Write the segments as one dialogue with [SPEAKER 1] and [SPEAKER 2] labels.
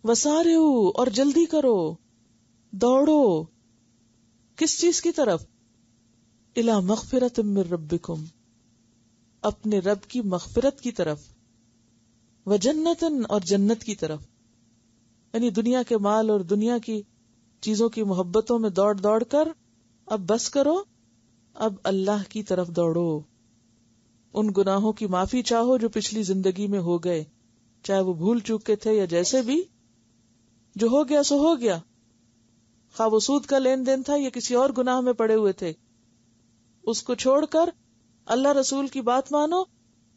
[SPEAKER 1] وسارعو اور جلدی کرو، دوڑو، کس چیز کی طرف؟ الی مغفرۃ من ربکم، اپنے رب کی مغفرت کی طرف، وجنۃ اور جنت کی طرف. یعنی دنیا کے مال اور دنیا کی چیزوں کی محبتوں میں دوڑ دوڑ کر اب بس کرو، اب اللہ کی طرف دوڑو. ان گناہوں کی معافی چاہو جو پچھلی زندگی میں ہو گئے، چاہے وہ بھول چوک کے تھے یا جیسے بھی. جو ہو گیا سو ہو گیا، خواہ وہ سود کا لین دین تھا یا کسی اور گناہ میں پڑے ہوئے تھے، اس کو چھوڑ کر اللہ رسول کی بات مانو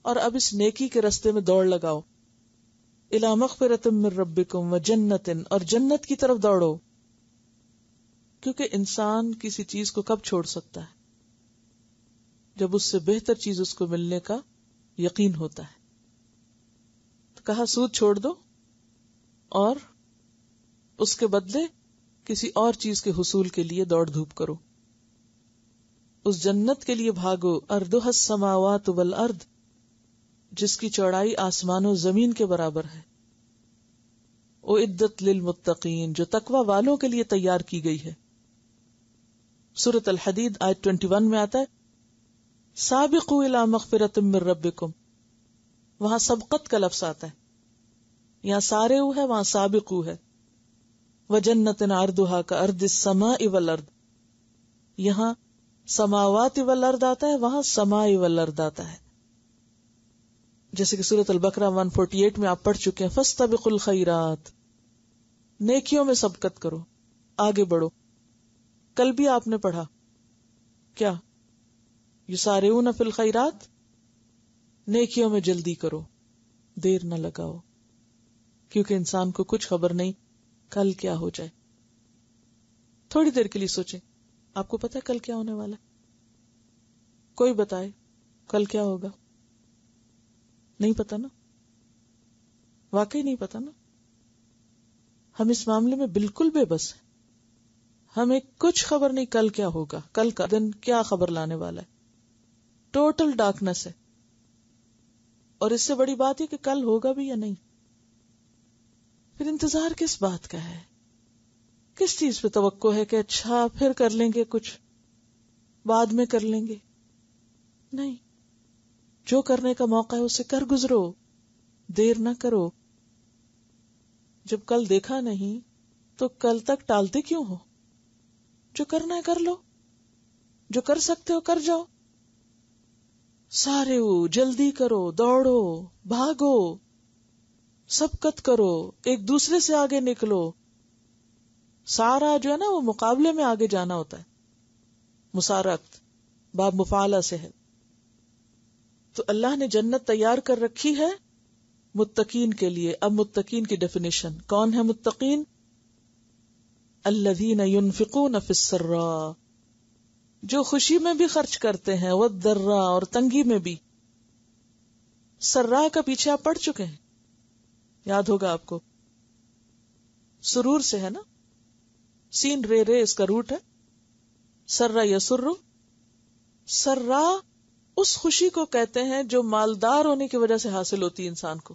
[SPEAKER 1] اور اب اس نیکی کے رستے میں دوڑ لگاؤ. الی مغفرۃ من ربکم وجنۃ، اور جنت کی طرف دوڑو. کیونکہ انسان کسی چیز کو کب چھوڑ سکتا ہے؟ جب اس سے بہتر چیز اس کو ملنے کا یقین ہوتا ہے. تو کہا سود چھوڑ دو اور اس کے بدلے کسی اور چیز کے حصول کے لیے دوڑ دھوپ کرو. اس جنت کے لیے بھاگو، ارضھا السماوات والارض، جس کی چوڑائی آسمان و زمین کے برابر ہے. اعدت للمتقین، جو تقوی والوں کے لیے تیار کی گئی ہے. سورۃ الحدید آیت 21 میں آتا ہے سابقوا الی مغفرۃ من ربکم، وہاں سبقت کا لفظ آتا ہے، یہاں سارعوا ہے، وہاں سابقوا ہے. وجنۃ عرضھا کعرض السماء والارض، یہاں سماوات والارض آتا ہے، وہاں سماء والارض آتا ہے. جیسے کہ سورۃ البقرہ 148 میں آپ پڑھ چکے ہیں فاستبقوا الخیرات، نیکیوں میں سبقت کرو، آگے بڑھو. کل بھی آپ نے پڑھا کیا؟ یسارعون فی الخیرات، نیکیوں میں جلدی کرو، دیر نہ لگاؤ، کیونکہ انسان کو کچھ خبر نہیں کل کیا ہو جائے. تھوڑی دیر کے لیے سوچیں، آپ کو پتا ہے کل کیا ہونے والا ہے؟ کوئی بتائے کل کیا ہوگا؟ نہیں پتا نا، واقعی نہیں پتا نا. ہم اس معاملے میں بالکل بے بس ہیں. ہمیں کچھ خبر نہیں کل کیا ہوگا، کل کا دن کیا خبر لانے والا ہے. ٹوٹل ڈارکنس ہے. اور اس سے بڑی بات ہے کہ کل ہوگا بھی یا نہیں. پھر انتظار کس بات کا ہے؟ کس چیز پہ توقع ہے کہ اچھا پھر کر لیں گے، کچھ بعد میں کر لیں گے؟ نہیں، جو کرنے کا موقع ہے اسے کر گزرو، دیر نہ کرو. جب کل دیکھا نہیں تو کل تک ٹالتے کیوں ہو؟ جو کرنا ہے کر لو، جو کر سکتے ہو کر جاؤ. سارے ہو، جلدی کرو، دوڑو، بھاگو، سبقت کرو، ایک دوسرے سے آگے نکلو. سارا جو ہے نا وہ مقابلے میں آگے جانا ہوتا ہے. مسارعت باب مفعلہ سے ہے. تو اللہ نے جنت تیار کر رکھی ہے متقین کے لیے. اب متقین کی ڈیفینیشن، کون ہے متقین؟ الذین ينفقون فی السراء، جو خوشی میں بھی خرچ کرتے ہیں، والضراء اور تنگی میں بھی. سراء کا پیچھے آپ پڑھ چکے ہیں، یاد ہوگا آپ کو، سرور سے ہے نا، سین رے رے اس کا روٹ ہے. سرّ یسر، سراء اس خوشی کو کہتے ہیں جو مالدار ہونے کی وجہ سے حاصل ہوتی ہے انسان کو.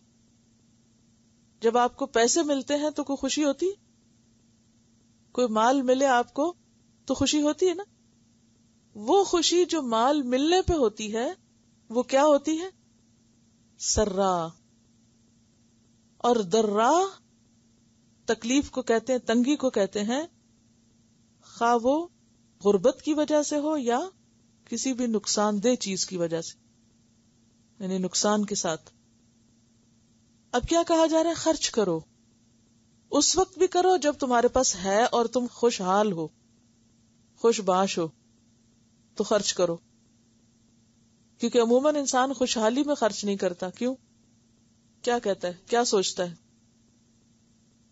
[SPEAKER 1] جب آپ کو پیسے ملتے ہیں تو کوئی خوشی ہوتی، کوئی مال ملے آپ کو تو خوشی ہوتی ہے نا. وہ خوشی جو مال ملنے پہ ہوتی ہے وہ کیا ہوتی ہے؟ سراء. اور ضراء تکلیف کو کہتے ہیں، تنگی کو کہتے ہیں، خواہ وہ غربت کی وجہ سے ہو یا کسی بھی نقصان دہ چیز کی وجہ سے، یعنی نقصان کے ساتھ. اب کیا کہا جا رہا ہے؟ خرچ کرو. اس وقت بھی کرو جب تمہارے پاس ہے اور تم خوشحال ہو، خوش باش ہو، تو خرچ کرو. کیونکہ عموماً انسان خوشحالی میں خرچ نہیں کرتا. کیوں؟ کیا کہتا ہے، کیا سوچتا ہے؟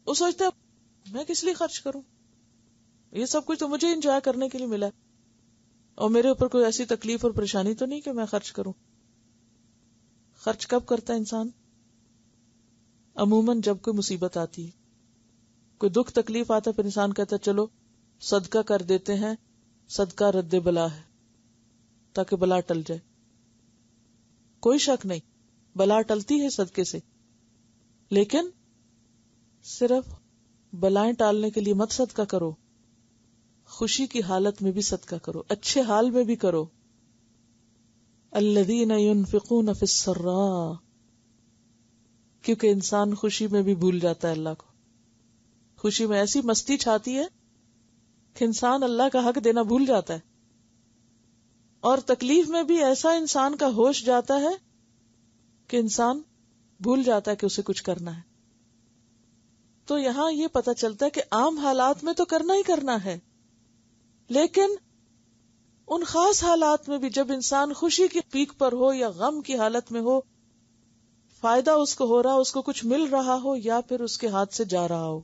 [SPEAKER 1] وہ سوچتا ہے میں کس لیے خرچ کروں، یہ سب کچھ تو مجھے انجوائے کرنے کے لیے ملا ہے، اور میرے اوپر کوئی ایسی تکلیف اور پریشانی تو نہیں کہ میں خرچ کروں. خرچ کب کرتا ہے انسان؟ عموماً جب کوئی مصیبت آتی ہے، کوئی دکھ تکلیف آتا ہے، پھر انسان کہتا ہے چلو صدقہ کر دیتے ہیں، صدقہ رد بلا ہے، تاکہ بلا ٹل جائے. کوئی شک نہیں، بلا ٹلتی ہے صدقے سے، لیکن صرف بلائیں ٹالنے کے لیے مت صدقہ کرو، خوشی کی حالت میں بھی صدقہ کرو، اچھے حال میں بھی کرو. الذین ينفقون فی السراء، کیونکہ انسان خوشی میں بھی بھول جاتا ہے اللہ کو. خوشی میں ایسی مستی چھاتی ہے کہ انسان اللہ کا حق دینا بھول جاتا ہے، اور تکلیف میں بھی ایسا انسان کا ہوش جاتا ہے کہ انسان بھول جاتا ہے کہ اسے کچھ کرنا ہے. تو یہاں یہ پتہ چلتا ہے کہ عام حالات میں تو کرنا ہی کرنا ہے، لیکن ان خاص حالات میں بھی جب انسان خوشی کی پیک پر ہو یا غم کی حالت میں ہو، فائدہ اس کو ہو رہا، اس کو کچھ مل رہا ہو یا پھر اس کے ہاتھ سے جا رہا ہو،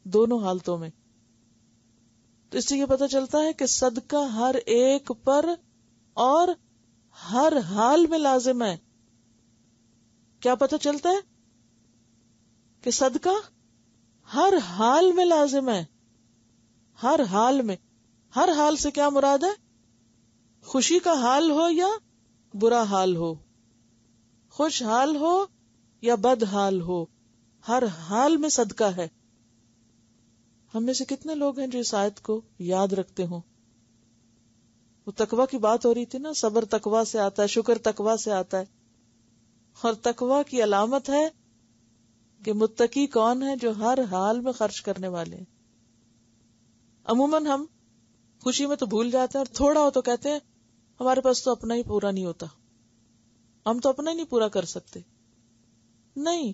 [SPEAKER 1] دونوں حالتوں میں، تو اس سے یہ پتہ چلتا ہے کہ صدقہ ہر ایک پر اور ہر حال میں لازم ہے. کیا پتہ چلتا ہے؟ کہ صدقہ ہر حال میں لازم ہے، ہر حال میں. ہر حال سے کیا مراد ہے؟ خوشی کا حال ہو یا برا حال ہو، خوش حال ہو یا بد حال ہو، ہر حال میں صدقہ ہے. ہم میں سے کتنے لوگ ہیں جو اس آیت کو یاد رکھتے ہوں؟ وہ تقویٰ کی بات ہو رہی تھی نا، صبر تقویٰ سے آتا ہے، شکر تقویٰ سے آتا ہے. اور تقویٰ کی علامت ہے کہ متقی کون ہے؟ جو ہر حال میں خرچ کرنے والے ہیں. عموماً ہم خوشی میں تو بھول جاتے ہیں، اور تھوڑا ہو تو کہتے ہیں ہمارے پاس تو اپنا ہی پورا نہیں ہوتا، ہم تو اپنا ہی نہیں پورا کر سکتے. نہیں،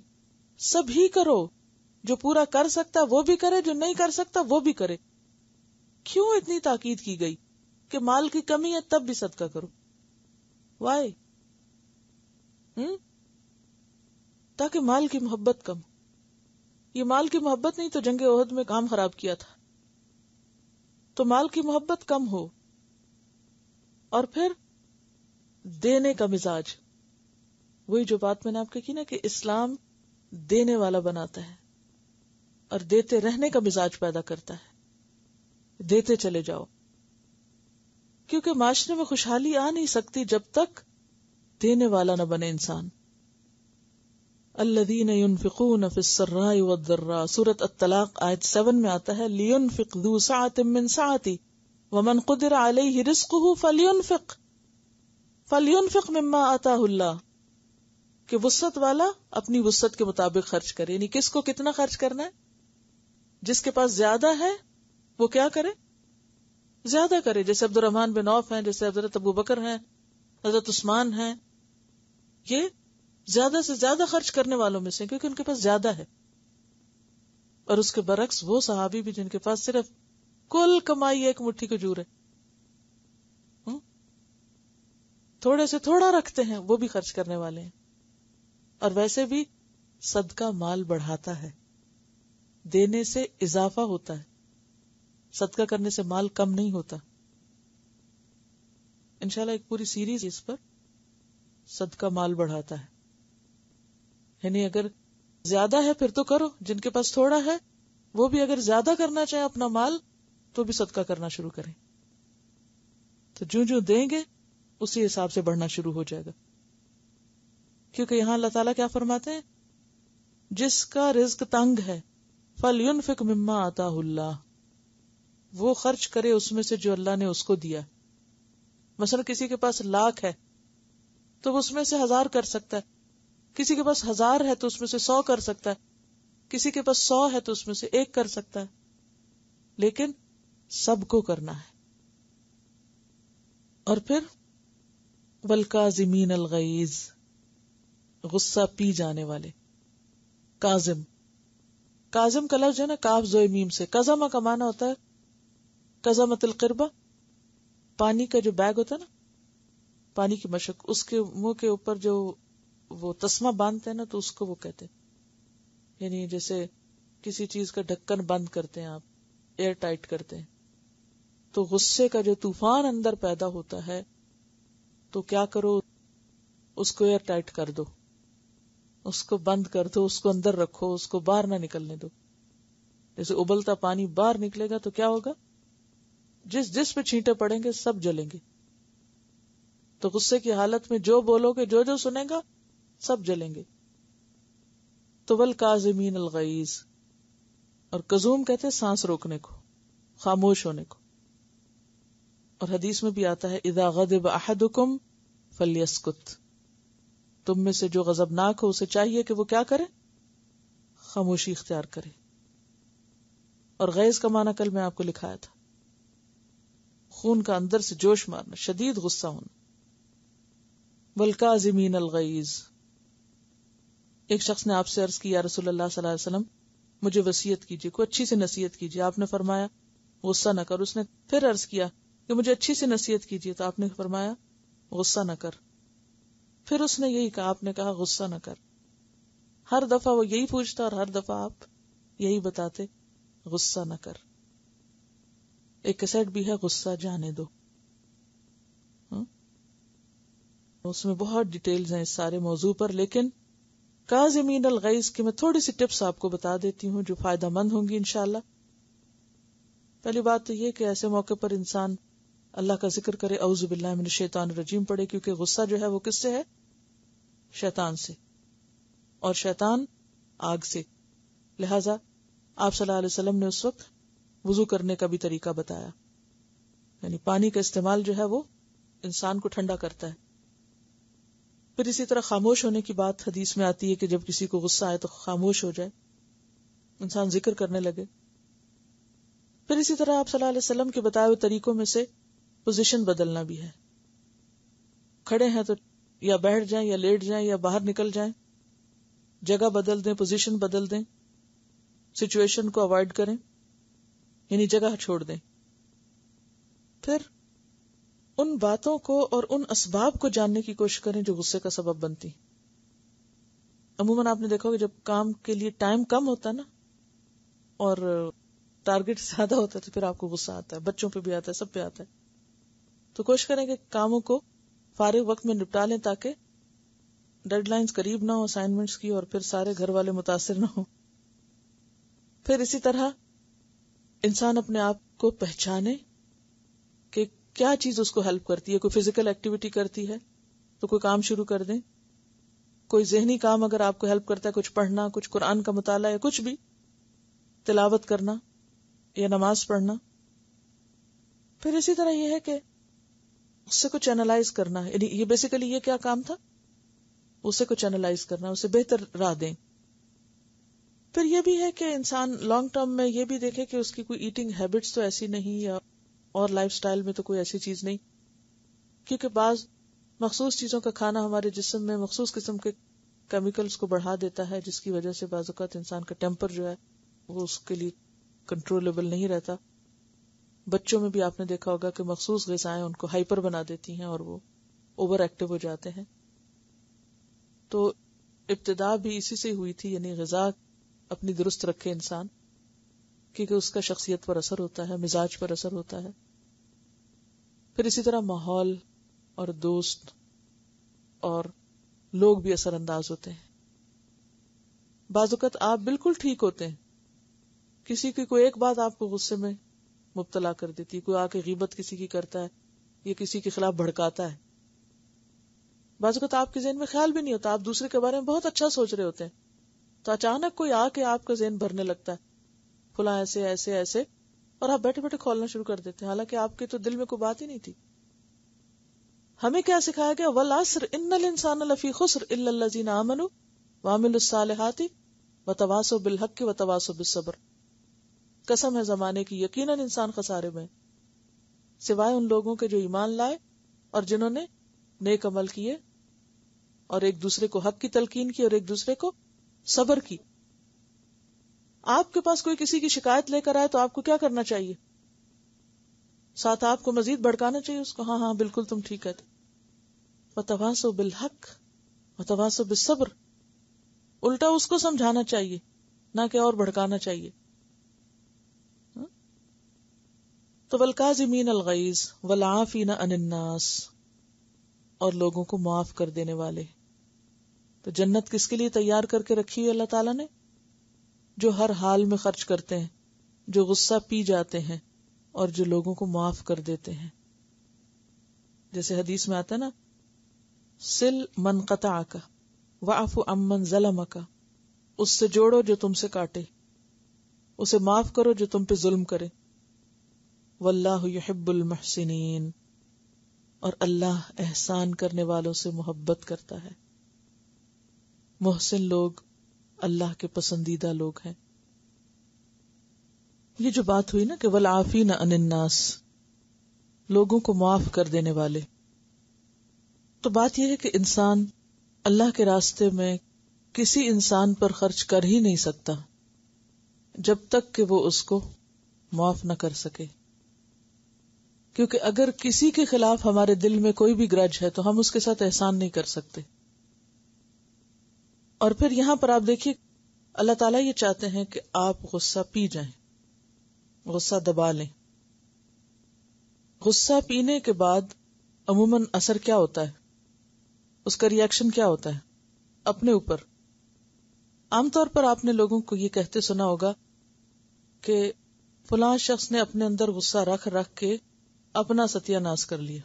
[SPEAKER 1] سب ہی کرو. جو پورا کر سکتا وہ بھی کرے، جو نہیں کر سکتا وہ بھی کرے. کیوں اتنی تاکید کی گئی کہ مال کی کمی ہے تب بھی صدقہ کرو؟ وائی؟ تاکہ مال کی محبت کم. یہ مال کی محبت نہیں تو جنگ احد میں کام خراب کیا تھا. تو مال کی محبت کم ہو، اور پھر دینے کا مزاج. وہی جو بات میں نے آپ کو کی نا کہ اسلام دینے والا بناتا ہے اور دیتے رہنے کا مزاج پیدا کرتا ہے. دیتے چلے جاؤ، کیونکہ معاشرے میں خوشحالی آ نہیں سکتی جب تک دینے والا نہ بنے انسان. الذین ينفقون فی السراء والضراء، سورۃ الطلاق آیت 7 میں آتا ہے لینفق ذو سعۃ من سعتہ ومن قدر علیہ رزقہ فلینفق مما آتاہ اللہ، کہ وسعت والا اپنی وسعت کے مطابق خرچ کرے. یعنی کس کو کتنا خرچ کرنا ہے؟ جس کے پاس زیادہ ہے وہ کیا کرے؟ زیادہ کرے. جیسے عبد الرحمن بن عوف ہیں، جیسے حضرت ابو بکر ہیں، حضرت عثمان ہیں، یہ زیادہ سے زیادہ خرچ کرنے والوں میں سے، کیونکہ ان کے پاس زیادہ ہے. اور اس کے برعکس وہ صحابی بھی جن کے پاس صرف کل کمائی ایک مٹھی کھجور ہے، تھوڑے سے تھوڑا رکھتے ہیں، وہ بھی خرچ کرنے والے ہیں. اور ویسے بھی صدقہ مال بڑھاتا ہے، دینے سے اضافہ ہوتا ہے، صدقہ کرنے سے مال کم نہیں ہوتا. انشاءاللہ ایک پوری سیریز اس پر، صدقہ مال بڑھاتا ہے. یعنی اگر زیادہ ہے پھر تو کرو، جن کے پاس تھوڑا ہے وہ بھی اگر زیادہ کرنا چاہے اپنا مال تو بھی صدقہ کرنا شروع کریں. تو جو دیں گے اسی حساب سے بڑھنا شروع ہو جائے گا. کیونکہ یہاں اللہ تعالیٰ کیا فرماتے ہیں؟ جس کا رزق تنگ ہے فَلْيُنْفِقْ مِمَّا آتَاهُ اللَّهُ، وہ خرچ کرے اس میں سے جو اللہ نے اس کو دیا. مثلا کسی کے پاس 1,00,000 ہے تو وہ اس میں سے 1,000 کر سکتا ہے، کسی کے پاس 1,000 ہے تو اس میں سے 100 کر سکتا ہے، کسی کے پاس 100 ہے تو اس میں سے 1 کر سکتا ہے، لیکن سب کو کرنا ہے. اور پھر وَالْكَاظِمِينَ الْغَيْظَ، غصہ پی جانے والے. کاظم کا لفظ ہے نا کاف زوئے میم سے. کظمہ کا معنی ہوتا ہے کظمت القربہ، پانی کا جو بیگ ہوتا ہے نا، پانی کی مشک، اس کے منہ کے اوپر جو وہ تسمہ باندھتے ہیں نا تو اس کو وہ کہتے ہیں. یعنی جیسے کسی چیز کا ڈھکن بند کرتے ہیں آپ، ایئر ٹائٹ کرتے ہیں، تو غصے کا جو طوفان اندر پیدا ہوتا ہے تو کیا کرو، اس کو ایئر ٹائٹ کر دو، اس کو بند کر دو، اس کو اندر رکھو، اس کو باہر نہ نکلنے دو. جیسے ابلتا پانی باہر نکلے گا تو کیا ہوگا؟ جس پہ چھینٹے پڑیں گے سب جلیں گے. تو غصے کی حالت میں جو بولو گے، جو سنے گا سب جلیں گے. تو والکاظمین الغیظ، اور کظوم کہتے ہیں سانس روکنے کو، خاموش ہونے کو. اور حدیث میں بھی آتا ہے اذا غضب احدکم فلیسکت، تم میں سے جو غضبناک ہو اسے چاہیے کہ وہ کیا کرے؟ خاموشی اختیار کرے. اور غیظ کا معنی کل میں آپ کو لکھایا تھا، خون کا اندر سے جوش مارنا، شدید غصہ ہونا. والکاظمین الغیظ. ایک شخص نے آپ سے عرض کی یا رسول اللہ صلی اللہ علیہ وسلم مجھے وصیت کیجیے، کوئی اچھی سی نصیحت کیجیے. آپ نے فرمایا غصہ نہ کر. اس نے پھر عرض کیا کہ مجھے اچھی سی نصیحت کیجیے، تو آپ نے فرمایا غصہ نہ کر. پھر اس نے یہی کہا، آپ نے کہا غصہ نہ کر. ہر دفعہ وہ یہی پوچھتا اور ہر دفعہ آپ یہی بتاتے، غصہ نہ کر. ایک کیسٹ بھی ہے غصہ جانے دو، اس میں بہت ڈیٹیلز ہیں اس سارے موضوع پر، لیکن کاظمین الغیظ کی میں تھوڑی سی ٹپس آپ کو بتا دیتی ہوں جو فائدہ مند ہوں گی انشاءاللہ. پہلی بات تو یہ کہ ایسے موقع پر انسان اللہ کا ذکر کرے، اعوذ باللہ من الشیطان الرجیم پڑھے، کیونکہ غصہ جو ہے وہ کس سے ہے؟ شیطان سے، اور شیطان آگ سے. لہذا آپ صلی اللہ علیہ وسلم نے اس وقت وضو کرنے کا بھی طریقہ بتایا، یعنی پانی کا استعمال جو ہے وہ انسان کو ٹھنڈا کرتا ہے. پھر اسی طرح خاموش ہونے کی بات حدیث میں آتی ہے کہ جب کسی کو غصہ آئے تو خاموش ہو جائے، انسان ذکر کرنے لگے. پھر اسی طرح آپ صلی اللہ علیہ وسلم کے بتائے ہوئے طریقوں میں سے پوزیشن بدلنا بھی ہے. کھڑے ہیں تو یا بیٹھ جائیں یا لیٹ جائیں یا باہر نکل جائیں، جگہ بدل دیں، پوزیشن بدل دیں، سچویشن کو اوائڈ کریں، یعنی جگہ چھوڑ دیں. پھر ان باتوں کو اور ان اسباب کو جاننے کی کوشش کریں جو غصے کا سبب بنتی. عموماً آپ نے دیکھا کہ جب کام کے لیے ٹائم کم ہوتا نا اور ٹارگٹ زیادہ ہوتا ہے تو پھر آپ کو غصہ آتا ہے، بچوں پہ بھی آتا ہے، سب پہ آتا ہے. تو کوشش کریں کہ کاموں کو فارغ وقت میں نپٹا لیں تاکہ ڈیڈ لائنز قریب نہ ہو اسائنمنٹس کی اور پھر سارے گھر والے متاثر نہ ہو. پھر اسی طرح انسان اپنے آپ کو پہچانے کہ کیا چیز اس کو ہیلپ کرتی ہے. کوئی فزیکل ایکٹیویٹی کرتی ہے تو کوئی کام شروع کر دیں. کوئی ذہنی کام اگر آپ کو ہیلپ کرتا ہے، کچھ پڑھنا، کچھ قرآن کا مطالعہ یا کچھ بھی تلاوت کرنا یا نماز پڑھنا. پھر اسی طرح یہ ہے کہ اسے کو چینلائز کرنا ہے، یعنی یہ بیسیکلی یہ کیا کام تھا، اسے کو چینلائز کرنا، اسے بہتر راہ دیں. پھر یہ بھی ہے کہ انسان لانگ ٹرم میں یہ بھی دیکھے کہ اس کی کوئی ایٹنگ ہیبٹس تو ایسی نہیں یا اور لائف سٹائل میں تو کوئی ایسی چیز نہیں، کیونکہ بعض مخصوص چیزوں کا کھانا ہمارے جسم میں مخصوص قسم کے کیمیکلز کو بڑھا دیتا ہے، جس کی وجہ سے بعض اوقات انسان کا ٹیمپر جو ہے وہ اس کے لیے کنٹرولبل نہیں رہتا. بچوں میں بھی آپ نے دیکھا ہوگا کہ مخصوص غذائیں ان کو ہائپر بنا دیتی ہیں اور وہ اوور ایکٹیو ہو جاتے ہیں. تو ابتدا بھی اسی سے ہوئی تھی، یعنی غذا اپنی درست رکھے انسان، کیونکہ اس کا شخصیت پر اثر ہوتا ہے، مزاج پر اثر ہوتا ہے. پھر اسی طرح ماحول اور دوست اور لوگ بھی اثر انداز ہوتے ہیں. بعض اوقات آپ بالکل ٹھیک ہوتے ہیں، کسی کی کوئی ایک بات آپ کو غصے میں مبتلا کر دیتی، کوئی آ کے غیبت کسی کی کرتا ہے یا کسی کے خلاف بھڑکاتا ہے. بعض اوقات آپ کے ذہن میں خیال بھی نہیں ہوتا، آپ دوسرے کے بارے میں بہت اچھا سوچ رہے ہوتے ہیں، تو اچانک کوئی آ کے آپ کا ذہن بھرنے لگتا ہے فلاں ایسے ایسے ایسے، اور آپ بیٹھے بیٹھے کھولنا شروع کر دیتے ہیں، حالانکہ آپ کے تو دل میں کوئی بات ہی نہیں تھی. ہمیں کیا سکھایا گیا؟ والعصر ان الانسان لفی خسر الا الذین آمنوا وعملوا الصالحات وتواصوا بالحق وتواصوا بالصبر. قسم ہے زمانے کی، یقیناً انسان خسارے میں سوائے ان لوگوں کے جو ایمان لائے اور جنہوں نے نیک عمل کیے اور ایک دوسرے کو حق کی تلقین کی اور ایک دوسرے کو صبر کی. آپ کے پاس کوئی کسی کی شکایت لے کر آئے تو آپ کو کیا کرنا چاہیے؟ ساتھ آپ کو مزید بھڑکانا چاہیے اس کو، ہاں ہاں بالکل تم ٹھیک ہے. وتواصوا بالحق وتواصوا بالصبر، الٹا اس کو سمجھانا چاہیے نہ کہ اور بھڑکانا چاہیے. تو والکاظمین الغیظ والعافین عن الناس، اور لوگوں کو معاف کر دینے والے. تو جنت کس کے لیے تیار کر کے رکھی ہوئی اللہ تعالیٰ نے؟ جو ہر حال میں خرچ کرتے ہیں، جو غصہ پی جاتے ہیں اور جو لوگوں کو معاف کر دیتے ہیں. جیسے حدیث میں آتا ہے نا، سل من قطعک واعف عمن ظلمک اس سے جوڑو جو تم سے کاٹے، اسے معاف کرو جو تم پہ ظلم کرے، واللہ یحب المحسنین، اور اللہ احسان کرنے والوں سے محبت کرتا ہے۔ محسن لوگ اللہ کے پسندیدہ لوگ ہیں۔ یہ جو بات ہوئی نا کہ والعافین عن الناس، لوگوں کو معاف کر دینے والے، تو بات یہ ہے کہ انسان اللہ کے راستے میں کسی انسان پر خرچ کر ہی نہیں سکتا جب تک کہ وہ اس کو معاف نہ کر سکے، کیونکہ اگر کسی کے خلاف ہمارے دل میں کوئی بھی گرج ہے تو ہم اس کے ساتھ احسان نہیں کر سکتے۔ اور پھر یہاں پر آپ دیکھیے اللہ تعالیٰ یہ چاہتے ہیں کہ آپ غصہ پی جائیں، غصہ دبا لیں۔ غصہ پینے کے بعد عموماً اثر کیا ہوتا ہے، اس کا ری ایکشن کیا ہوتا ہے اپنے اوپر؟ عام طور پر آپ نے لوگوں کو یہ کہتے سنا ہوگا کہ فلاں شخص نے اپنے اندر غصہ رکھ رکھ کے اپنا ستیہ ناش کر لیا،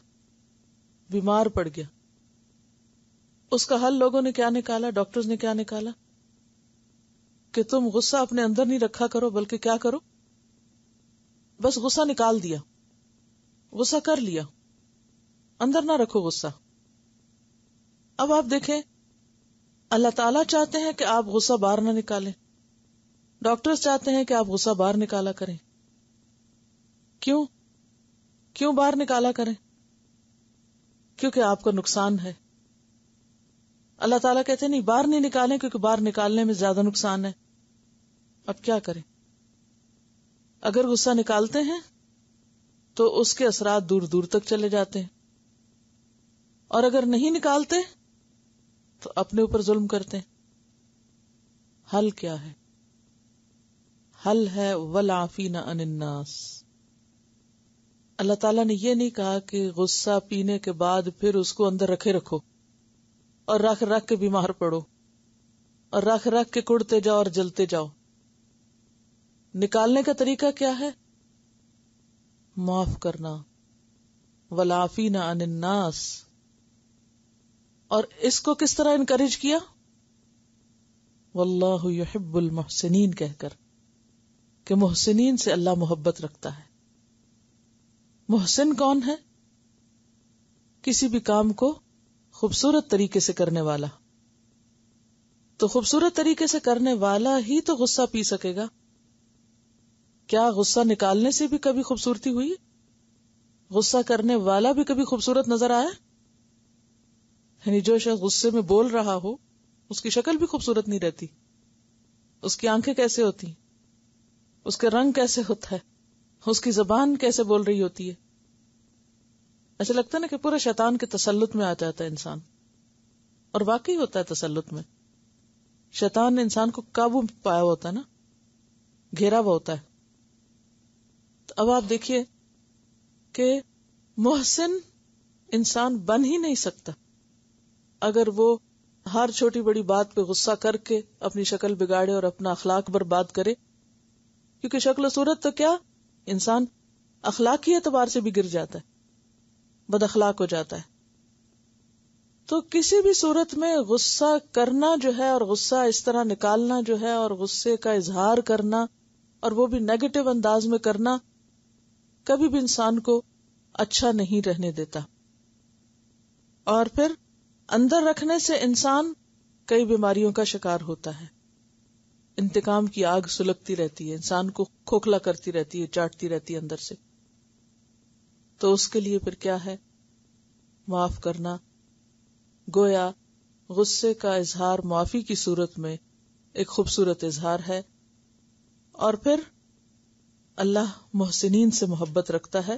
[SPEAKER 1] بیمار پڑ گیا۔ اس کا حل لوگوں نے کیا نکالا، ڈاکٹرز نے کیا نکالا کہ تم غصہ اپنے اندر نہیں رکھا کرو، بلکہ کیا کرو، بس غصہ نکال دیا، غصہ کر لیا، اندر نہ رکھو غصہ۔ اب آپ دیکھیں اللہ تعالیٰ چاہتے ہیں کہ آپ غصہ باہر نہ نکالیں، ڈاکٹرز چاہتے ہیں کہ آپ غصہ باہر نکالا کریں۔ کیوں باہر نکالا کریں؟ کیونکہ آپ کا نقصان ہے۔ اللہ تعالیٰ کہتے ہیں نہیں، باہر نہیں نکالیں کیونکہ باہر نکالنے میں زیادہ نقصان ہے۔ اب کیا کریں؟ اگر غصہ نکالتے ہیں تو اس کے اثرات دور دور تک چلے جاتے ہیں، اور اگر نہیں نکالتے تو اپنے اوپر ظلم کرتے ہیں۔ حل کیا ہے؟ حل ہے والعافین عن الناس۔ اللہ تعالیٰ نے یہ نہیں کہا کہ غصہ پینے کے بعد پھر اس کو اندر رکھے رکھو اور رکھ رکھ کے بیمار پڑو اور رکھ رکھ کے کڑتے جاؤ اور جلتے جاؤ۔ نکالنے کا طریقہ کیا ہے؟ معاف کرنا، والعافین عن الناس۔ اور اس کو کس طرح انکریج کیا؟ واللہ یحب المحسنین کہہ کر، کہ محسنین سے اللہ محبت رکھتا ہے۔ محسن کون ہے؟ کسی بھی کام کو خوبصورت طریقے سے کرنے والا۔ تو خوبصورت طریقے سے کرنے والا ہی تو غصہ پی سکے گا۔ کیا غصہ نکالنے سے بھی کبھی خوبصورتی ہوئی؟ غصہ کرنے والا بھی کبھی خوبصورت نظر آیا؟ یعنی جو شخص غصے میں بول رہا ہو اس کی شکل بھی خوبصورت نہیں رہتی، اس کی آنکھیں کیسے ہوتی، اس کا رنگ کیسے ہوتا ہے، اس کی زبان کیسے بول رہی ہوتی ہے۔ ایسا لگتا ہے نا کہ پورے شیطان کے تسلط میں آ جاتا ہے انسان، اور واقعی ہوتا ہے تسلط میں۔ شیطان نے انسان کو قابو پایا ہوتا ہے نا، گھیرا ہوا ہوتا ہے۔ تو اب آپ دیکھیے کہ محسن انسان بن ہی نہیں سکتا اگر وہ ہر چھوٹی بڑی بات پہ غصہ کر کے اپنی شکل بگاڑے اور اپنا اخلاق برباد کرے، کیونکہ شکل و صورت تو کیا، انسان اخلاقی اعتبار سے بھی گر جاتا ہے، بد اخلاق ہو جاتا ہے۔ تو کسی بھی صورت میں غصہ کرنا جو ہے اور غصہ اس طرح نکالنا جو ہے اور غصے کا اظہار کرنا اور وہ بھی نیگیٹو انداز میں کرنا کبھی بھی انسان کو اچھا نہیں رہنے دیتا، اور پھر اندر رکھنے سے انسان کئی بیماریوں کا شکار ہوتا ہے۔ انتقام کی آگ سلگتی رہتی ہے، انسان کو کھوکھلا کرتی رہتی ہے، چاٹتی رہتی ہے اندر سے۔ تو اس کے لیے پھر کیا ہے؟ معاف کرنا۔ گویا غصے کا اظہار معافی کی صورت میں ایک خوبصورت اظہار ہے، اور پھر اللہ محسنین سے محبت رکھتا ہے۔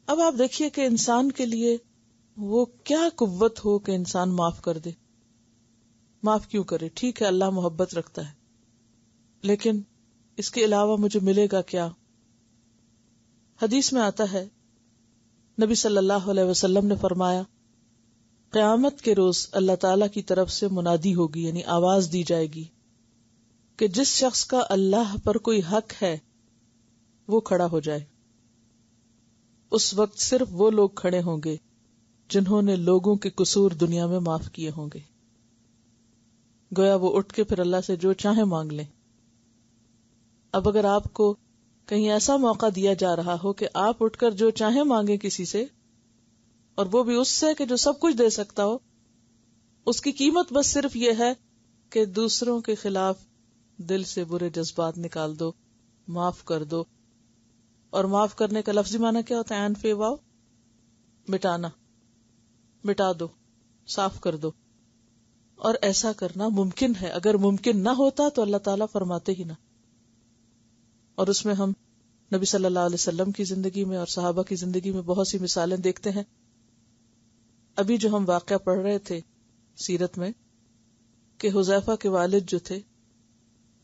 [SPEAKER 1] اب آپ دیکھیے کہ انسان کے لیے وہ کیا قوت ہو کہ انسان معاف کر دے۔ معاف کیوں کرے؟ ٹھیک ہے اللہ محبت رکھتا ہے، لیکن اس کے علاوہ مجھے ملے گا کیا؟ حدیث میں آتا ہے نبی صلی اللہ علیہ وسلم نے فرمایا، قیامت کے روز اللہ تعالی کی طرف سے منادی ہوگی، یعنی آواز دی جائے گی کہ جس شخص کا اللہ پر کوئی حق ہے وہ کھڑا ہو جائے۔ اس وقت صرف وہ لوگ کھڑے ہوں گے جنہوں نے لوگوں کے قصور دنیا میں معاف کیے ہوں گے۔ گویا وہ اٹھ کے پھر اللہ سے جو چاہے مانگ لیں۔ اب اگر آپ کو کہیں ایسا موقع دیا جا رہا ہو کہ آپ اٹھ کر جو چاہے مانگیں کسی سے، اور وہ بھی اس سے کہ جو سب کچھ دے سکتا ہو، اس کی قیمت بس صرف یہ ہے کہ دوسروں کے خلاف دل سے برے جذبات نکال دو، معاف کر دو۔ اور معاف کرنے کا لفظی معنی کیا ہوتا ہے؟ این فے واو، مٹانا، مٹا دو، صاف کر دو۔ اور ایسا کرنا ممکن ہے، اگر ممکن نہ ہوتا تو اللہ تعالیٰ فرماتے ہی نہ۔ اور اس میں ہم نبی صلی اللہ علیہ وسلم کی زندگی میں اور صحابہ کی زندگی میں بہت سی مثالیں دیکھتے ہیں۔ ابھی جو ہم واقعہ پڑھ رہے تھے سیرت میں کہ حذیفہ کے والد جو تھے،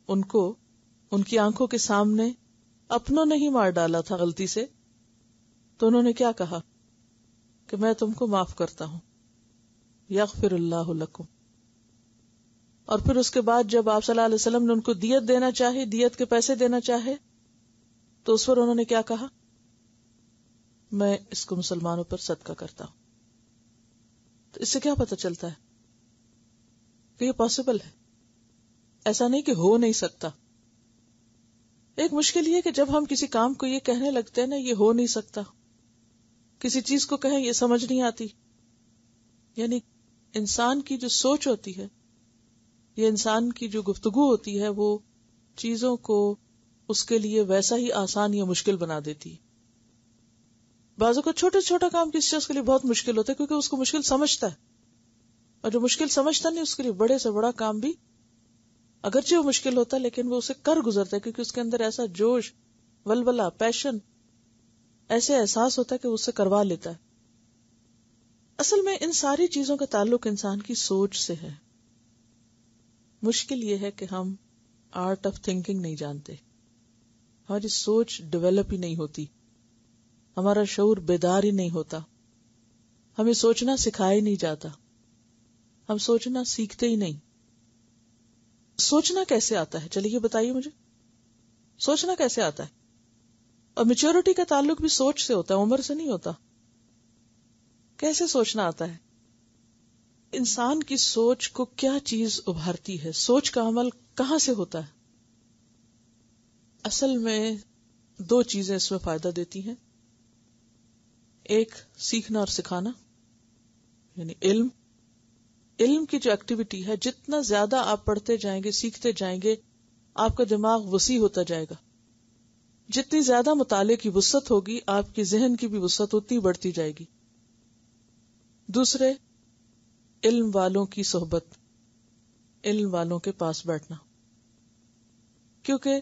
[SPEAKER 1] ان کو ان کی آنکھوں کے سامنے اپنوں نے ہی مار ڈالا تھا غلطی سے، تو انہوں نے کیا کہا کہ میں تم کو معاف کرتا ہوں، یغفر اللہ لکم۔ اور پھر اس کے بعد جب آپ صلی اللہ علیہ وسلم نے ان کو دیت دینا چاہی، دیت کے پیسے دینا چاہے، تو اس پر انہوں نے کیا کہا؟ میں اس کو مسلمانوں پر صدقہ کرتا ہوں۔ تو اس سے کیا پتہ چلتا ہے کہ یہ پاسبل ہے، ایسا نہیں کہ ہو نہیں سکتا۔ ایک مشکل یہ کہ جب ہم کسی کام کو یہ کہنے لگتے ہیں نا یہ ہو نہیں سکتا، کسی چیز کو کہیں یہ سمجھ نہیں آتی، یعنی انسان کی جو سوچ ہوتی ہے، یہ انسان کی جو گفتگو ہوتی ہے، وہ چیزوں کو اس کے لیے ویسا ہی آسان یا مشکل بنا دیتی ہے۔ بعضوں کو چھوٹا چھوٹا کام کسی شخص کے لیے بہت مشکل ہوتا ہے کیونکہ اس کو مشکل سمجھتا ہے، اور جو مشکل سمجھتا نہیں اس کے لیے بڑے سے بڑا کام بھی اگرچہ وہ مشکل ہوتا ہے لیکن وہ اسے کر گزرتا ہے، کیونکہ اس کے اندر ایسا جوش، ولولہ، پیشن، ایسے احساس ہوتا ہے کہ وہ اسے کروا لیتا ہے۔ اصل میں ان ساری چیزوں کا تعلق انسان کی سوچ سے ہے۔ مشکل یہ ہے کہ ہم آرٹ آف تھنکنگ نہیں جانتے، ہماری سوچ ڈیولپ ہی نہیں ہوتی، ہمارا شعور بیدار ہی نہیں ہوتا، ہمیں سوچنا سکھایا ہی نہیں جاتا، ہم سوچنا سیکھتے ہی نہیں۔ سوچنا کیسے آتا ہے؟ چلیے یہ بتائیے مجھے، سوچنا کیسے آتا ہے؟ اور میچورٹی کا تعلق بھی سوچ سے ہوتا ہے، عمر سے نہیں ہوتا۔ کیسے سوچنا آتا ہے؟ انسان کی سوچ کو کیا چیز ابھارتی ہے؟ سوچ کا عمل کہاں سے ہوتا ہے؟ اصل میں دو چیزیں اس میں فائدہ دیتی ہیں، ایک سیکھنا اور سکھانا، یعنی علم کی جو ایکٹیویٹی ہے، جتنا زیادہ آپ پڑھتے جائیں گے، سیکھتے جائیں گے، آپ کا دماغ وسیع ہوتا جائے گا۔ جتنی زیادہ مطالعے کی وسعت ہوگی، آپ کی ذہن کی بھی وسعت اتنی بڑھتی جائے گی۔ دوسرے، علم والوں کی صحبت، علم والوں کے پاس بیٹھنا، کیونکہ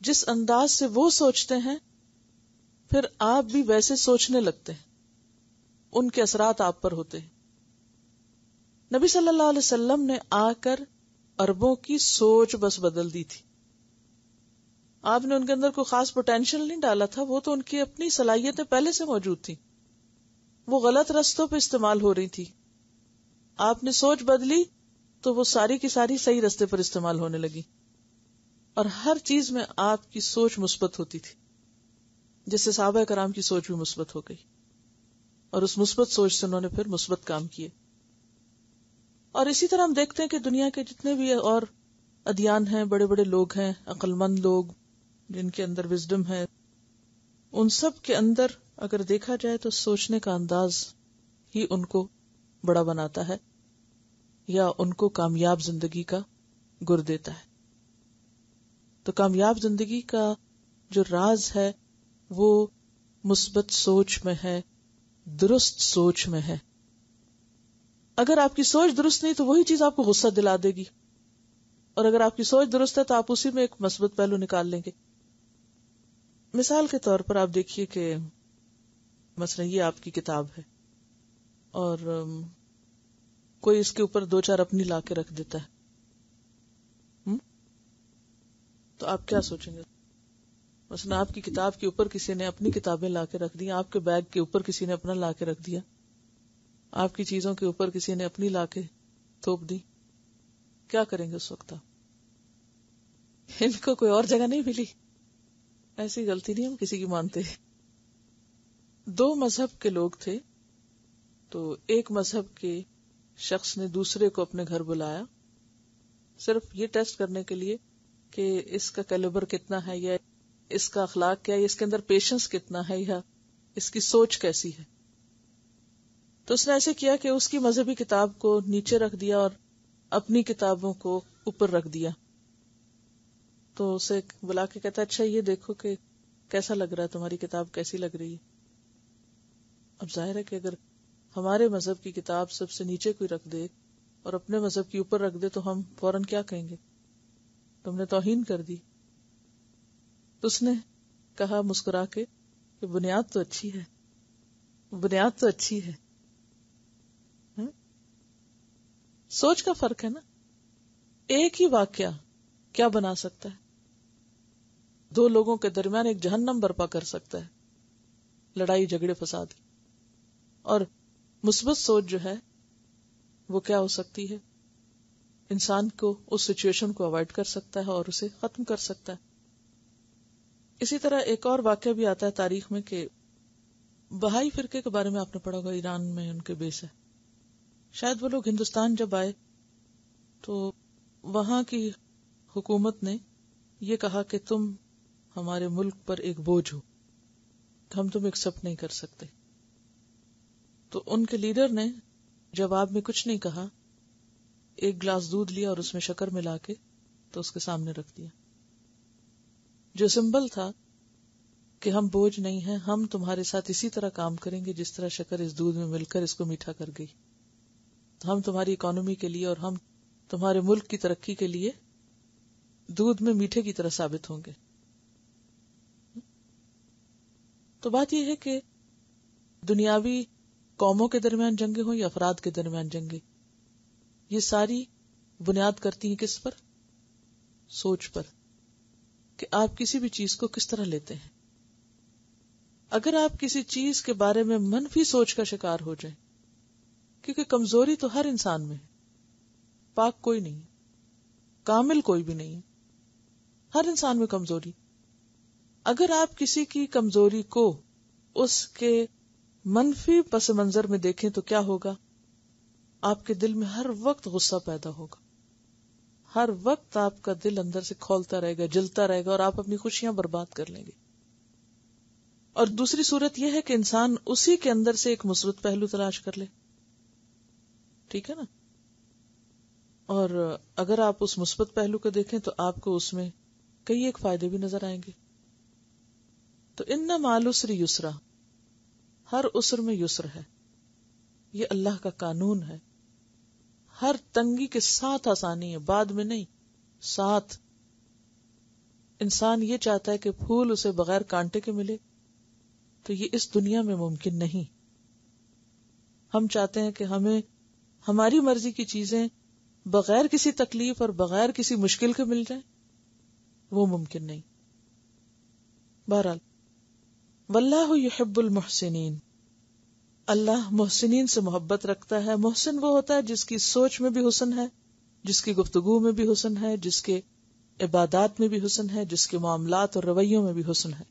[SPEAKER 1] جس انداز سے وہ سوچتے ہیں پھر آپ بھی ویسے سوچنے لگتے ہیں، ان کے اثرات آپ پر ہوتے ہیں۔ نبی صلی اللہ علیہ وسلم نے آ کر عربوں کی سوچ بس بدل دی تھی۔ آپ نے ان کے اندر کوئی خاص پوٹینشیل نہیں ڈالا تھا، وہ تو ان کی اپنی صلاحیتیں پہلے سے موجود تھی، وہ غلط رستوں پہ استعمال ہو رہی تھی۔ آپ نے سوچ بدلی تو وہ ساری کی ساری صحیح رستے پر استعمال ہونے لگی، اور ہر چیز میں آپ کی سوچ مثبت ہوتی تھی، جس سے صحابہ کرام کی سوچ بھی مثبت ہو گئی، اور اس مثبت سوچ سے انہوں نے پھر مثبت کام کیے۔ اور اسی طرح ہم دیکھتے ہیں کہ دنیا کے جتنے بھی اور ادیان ہیں، بڑے بڑے لوگ ہیں، عقل مند لوگ جن کے اندر وزڈم ہے، ان سب کے اندر اگر دیکھا جائے تو سوچنے کا انداز ہی ان کو بڑا بناتا ہے یا ان کو کامیاب زندگی کا گر دیتا ہے۔ تو کامیاب زندگی کا جو راز ہے وہ مثبت سوچ میں ہے، درست سوچ میں ہے۔ اگر آپ کی سوچ درست نہیں تو وہی چیز آپ کو غصہ دلا دے گی، اور اگر آپ کی سوچ درست ہے تو آپ اسی میں ایک مثبت پہلو نکال لیں گے۔ مثال کے طور پر آپ دیکھیے کہ مثلا یہ آپ کی کتاب ہے اور کوئی اس کے اوپر دو چار اپنی لا کے رکھ دیتا ہے، تو آپ کیا سوچیں گے؟ مثلا آپ کی کتاب کے اوپر کسی نے اپنی کتابیں لا کے رکھ دی، آپ کے بیگ کے اوپر کسی نے اپنا لا کے رکھ دیا، آپ کی چیزوں کے اوپر کسی نے اپنی لا کے تھوپ دی، کیا کریں گے اس وقت؟ ان کو کوئی اور جگہ نہیں ملی، ایسی غلطی نہیں ہم کسی کی مانتے۔ دو مذہب کے لوگ تھے، تو ایک مذہب کے شخص نے دوسرے کو اپنے گھر بلایا صرف یہ ٹیسٹ کرنے کے لیے کہ اس کا کیلیبر کتنا ہے، یا اس کا اخلاق کیا ہے، اس کے اندر پیشنس کتنا ہے، یا اس کی سوچ کیسی ہے. تو اس نے ایسے کیا کہ اس کی مذہبی کتاب کو نیچے رکھ دیا اور اپنی کتابوں کو اوپر رکھ دیا. تو اسے بلا کے کہتا اچھا یہ دیکھو کہ کیسا لگ رہا ہے، تمہاری کتاب کیسی لگ رہی ہے. اب ظاہر ہے کہ اگر ہمارے مذہب کی کتاب سب سے نیچے کوئی رکھ دے اور اپنے مذہب کی اوپر رکھ دے تو ہم فوراً کیا کہیں گے، تم نے توہین کر دی. تو اس نے کہا مسکرا کے کہ بنیاد تو اچھی ہے، بنیاد تو اچھی ہے. سوچ کا فرق ہے نا. ایک ہی واقعہ کیا بنا سکتا ہے، دو لوگوں کے درمیان ایک جہنم برپا کر سکتا ہے، لڑائی جھگڑے فساد. اور مثبت سوچ جو ہے وہ کیا ہو سکتی ہے، انسان کو اس سچویشن کو اوائڈ کر سکتا ہے اور اسے ختم کر سکتا ہے. اسی طرح ایک اور واقعہ بھی آتا ہے تاریخ میں کہ بہائی فرقے کے بارے میں آپ نے پڑھا ہوگا، ایران میں ان کے بیس ہے. شاید وہ لوگ ہندوستان جب آئے تو وہاں کی حکومت نے یہ کہا کہ تم ہمارے ملک پر ایک بوجھ ہو، ہم تم ایکسپٹ نہیں کر سکتے. تو ان کے لیڈر نے جواب میں کچھ نہیں کہا، ایک گلاس دودھ لیا اور اس میں شکر ملا کے تو اس کے سامنے رکھ دیا، جو سمبل تھا کہ ہم بوجھ نہیں ہیں، ہم تمہارے ساتھ اسی طرح کام کریں گے جس طرح شکر اس دودھ میں مل کر اس کو میٹھا کر گئی. ہم تمہاری اکانومی کے لیے اور ہم تمہارے ملک کی ترقی کے لیے دودھ میں میٹھے کی طرح ثابت ہوں گے. تو بات یہ ہے کہ دنیاوی قوموں کے درمیان جنگیں ہوں یا افراد کے درمیان جنگیں، یہ ساری بنیاد کرتی ہیں کس پر؟ سوچ پر، کہ آپ کسی بھی چیز کو کس طرح لیتے ہیں. اگر آپ کسی چیز کے بارے میں منفی سوچ کا شکار ہو جائیں، کیونکہ کمزوری تو ہر انسان میں ہے، پاک کوئی نہیں، کامل کوئی بھی نہیں، ہر انسان میں کمزوری. اگر آپ کسی کی کمزوری کو اس کے منفی پس منظر میں دیکھیں تو کیا ہوگا؟ آپ کے دل میں ہر وقت غصہ پیدا ہوگا، ہر وقت آپ کا دل اندر سے کھولتا رہے گا، جلتا رہے گا، اور آپ اپنی خوشیاں برباد کر لیں گے. اور دوسری صورت یہ ہے کہ انسان اسی کے اندر سے ایک مثبت پہلو تلاش کر لے. ٹھیک ہے نا؟ اور اگر آپ اس مثبت پہلو کو دیکھیں تو آپ کو اس میں کئی ایک فائدے بھی نظر آئیں گے. تو ان مع العسر یسرا، ہر عسر میں یسر ہے، یہ اللہ کا قانون ہے. ہر تنگی کے ساتھ آسانی ہے، بعد میں نہیں، ساتھ. انسان یہ چاہتا ہے کہ پھول اسے بغیر کانٹے کے ملے، تو یہ اس دنیا میں ممکن نہیں. ہم چاہتے ہیں کہ ہمیں ہماری مرضی کی چیزیں بغیر کسی تکلیف اور بغیر کسی مشکل کے مل جائیں، وہ ممکن نہیں. بہرحال واللہ یحب المحسنین، اللہ محسنین سے محبت رکھتا ہے. محسن وہ ہوتا ہے جس کی سوچ میں بھی حسن ہے، جس کی گفتگو میں بھی حسن ہے، جس کے عبادات میں بھی حسن ہے، جس کے معاملات اور رویوں میں بھی حسن ہے.